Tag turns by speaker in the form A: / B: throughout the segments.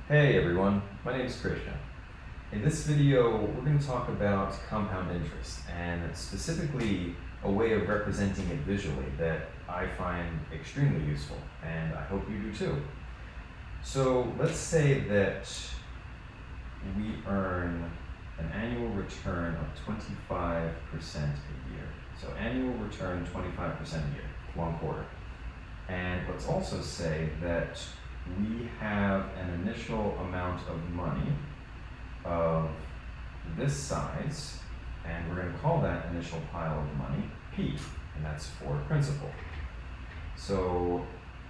A: Hey everyone, my name is Krishna. In this video, we're going to talk about compound interest, and specifically a way of representing it visually that I find extremely useful, and I hope you do too. So let's say that we earn an annual return of 25% a year. So annual return 25% a year, 1/4. And let's also say that we have an initial amount of money of this size, and we're going to call that initial pile of money P, and that's for principal. So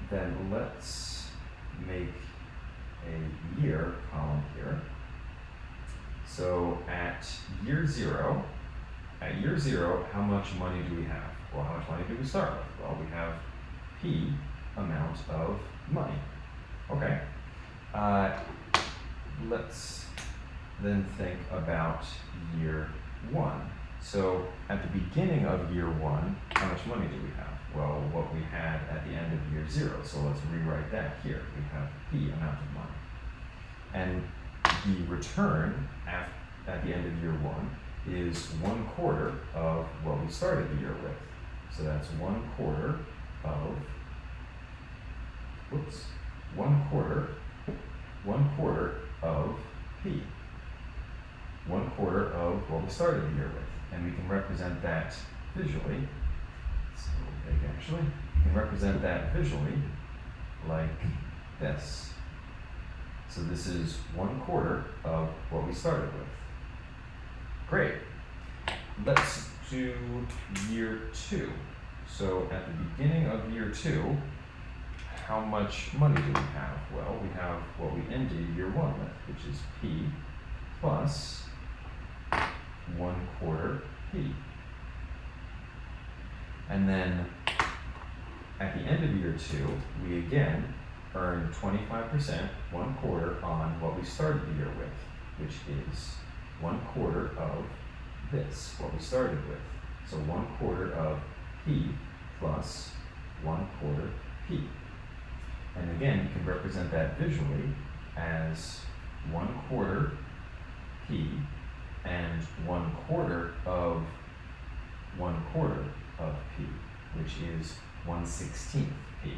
A: then let's make a year column here. So at year zero, how much money do we have? Well, how much money do we start with? Well, we have P amount of money. Okay. Let's then think about year one. So at the beginning of year one, how much money do we have? Well, what we had at the end of year zero. So let's rewrite that here. We have P amount of money. And the return at the end of year one is 1/4 of what we started the year with. So that's 1/4 of, whoops, 1/4 of P. 1/4 of what we started the year with. And we can represent that visually. It's a little big actually. We can represent that visually like this. So this is 1/4 of what we started with. Great. Let's do year two. So at the beginning of year two, how much money do we have? Well, we have what we ended year one with, which is P plus 1/4 P. And then at the end of year two, we again earn 25%, 1/4 on what we started the year with, which is 1/4 of this, what we started with. So 1/4 of P plus 1/4 P. And again, you can represent that visually as 1/4 P and 1/4 of 1/4 of P, which is 1/16 P.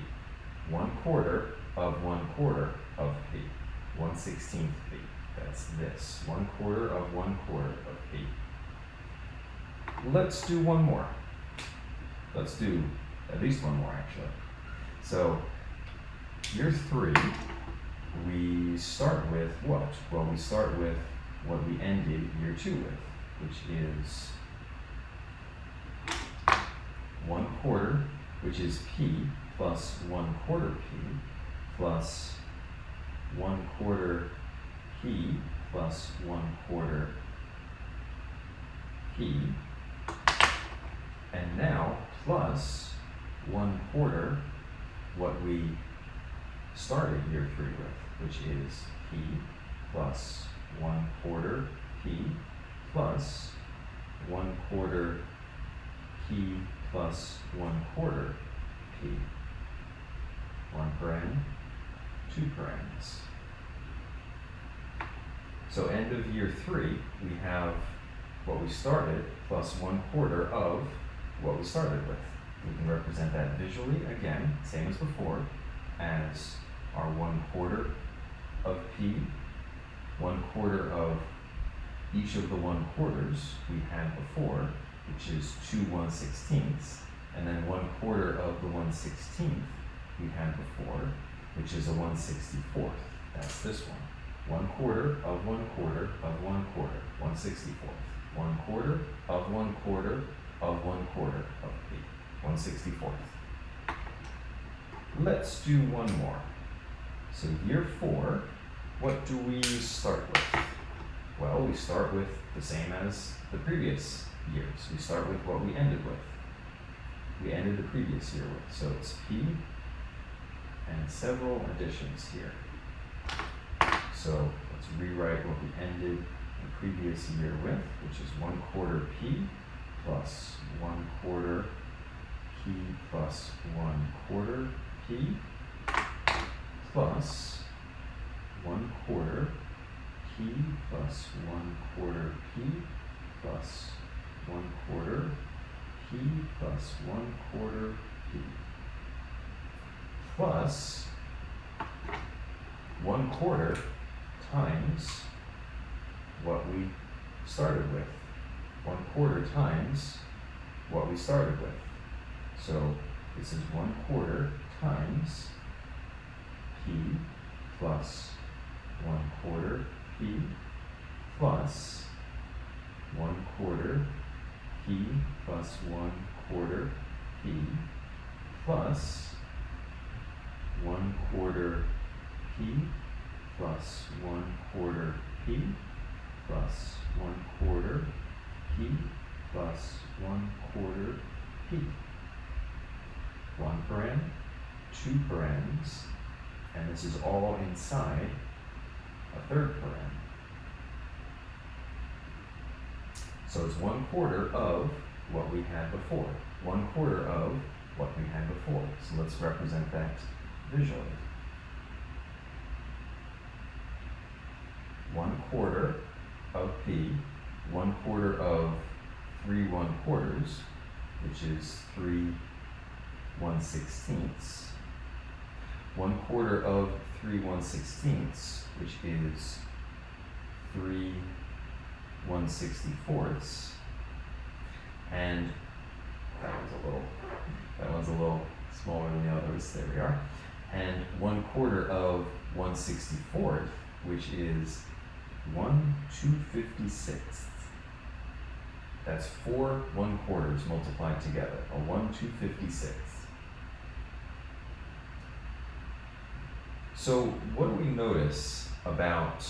A: 1/4 of 1/4 of P. 1/16 P. That's this. 1/4 of 1/4 of P. Let's do one more. Let's do at least one more actually. So year three, we start with what? Well, we start with what we ended year two with, which is 1/4, which is P plus 1/4 P plus 1/4 P plus 1/4 P, and now plus 1/4 what we started year three with, which is P plus 1/4 P plus 1/4 P plus 1/4 P. 1 paren, 2 parens. So end of year three, we have what we started plus 1/4 of what we started with. We can represent that visually, again, same as before, as our 1/4 of P, 1/4 of each of the 1/4s we had before, which is 2 1/16ths, and then 1/4 of the 1/16th we had before, which is a 1/64th. That's this one. 1/4 of 1/4 of 1/4, 1/64th. 1/4 of 1/4 of 1/4 of P, 1/64th. Let's do one more. So year four, what do we start with? Well, we start with the same as the previous years. We start with what we ended with. We ended the previous year with. So it's P and several additions here. So let's rewrite what we ended the previous year with, which is 1/4 P plus 1/4 P plus 1/4 P plus 1/4 p plus 1/4 p plus 1/4 p plus 1/4 p plus 1/4 times what we started with. 1/4 times what we started with. So this is 1/4 times p plus 1/4 p plus 1/4 p plus 1/4 p plus 1/4 p plus 1/4 p plus 1/4 p plus 1/4 p. 1 paren, 2 parens, and this is all inside a third paren. So it's 1/4 of what we had before. 1/4 of what we had before. So let's represent that visually. 1/4 of p, 1/4 of 3 1/4, which is 3 1/16. 1/4 of 3 1/16, which is 3 1/64. And that one's a little smaller than the others. There we are. And 1/4 of 1/64, which is 1 2/56. That's 4 1/4 multiplied together, a 1 2/56. So what do we notice about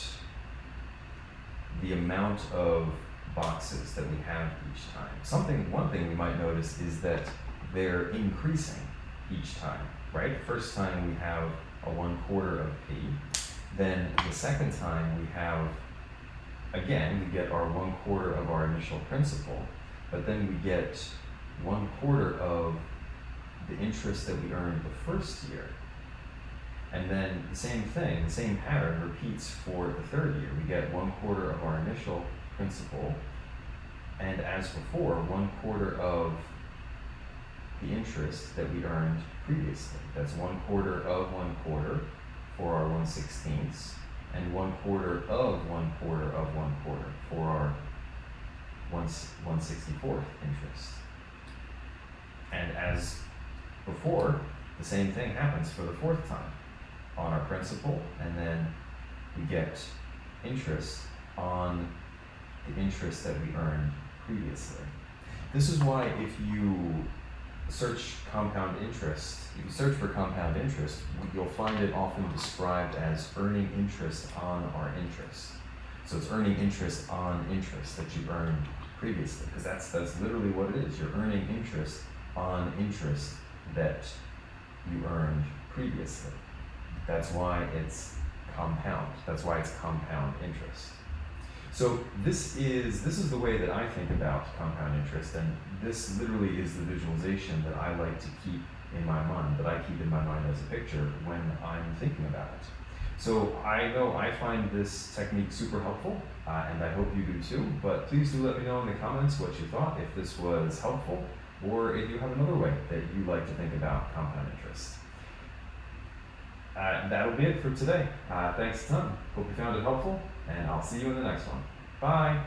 A: the amount of boxes that we have each time? One thing we might notice is that they're increasing each time, right? First time we have a 1/4 of p. Then the second time we have, again, we get our 1/4 of our initial principal, but then we get 1/4 of the interest that we earned the first year. And then the same thing, the same pattern repeats for the third year. We get 1/4 of our initial principal, and as before, 1/4 of the interest that we earned previously. That's 1/4 of 1/4 for our 1/16, and 1/4 of 1/4 of 1/4 for our 1/64 interest. And as before, the same thing happens for the fourth time on our principal, and then we get interest on the interest that we earned previously. This is why if you search compound interest, if you search for compound interest, you'll find it often described as earning interest on our interest. So it's earning interest on interest that you earned previously, because that's literally what it is. You're earning interest on interest that you earned previously. That's why it's compound. That's why it's compound interest. So this is the way that I think about compound interest, and this literally is the visualization that I like to keep in my mind, that I keep in my mind as a picture when I'm thinking about it. So I know I find this technique super helpful, and I hope you do too, but please do let me know in the comments what you thought, if this was helpful, or if you have another way that you like to think about compound interest. That'll be it for today. Thanks a ton. Hope you found it helpful, and I'll see you in the next one. Bye.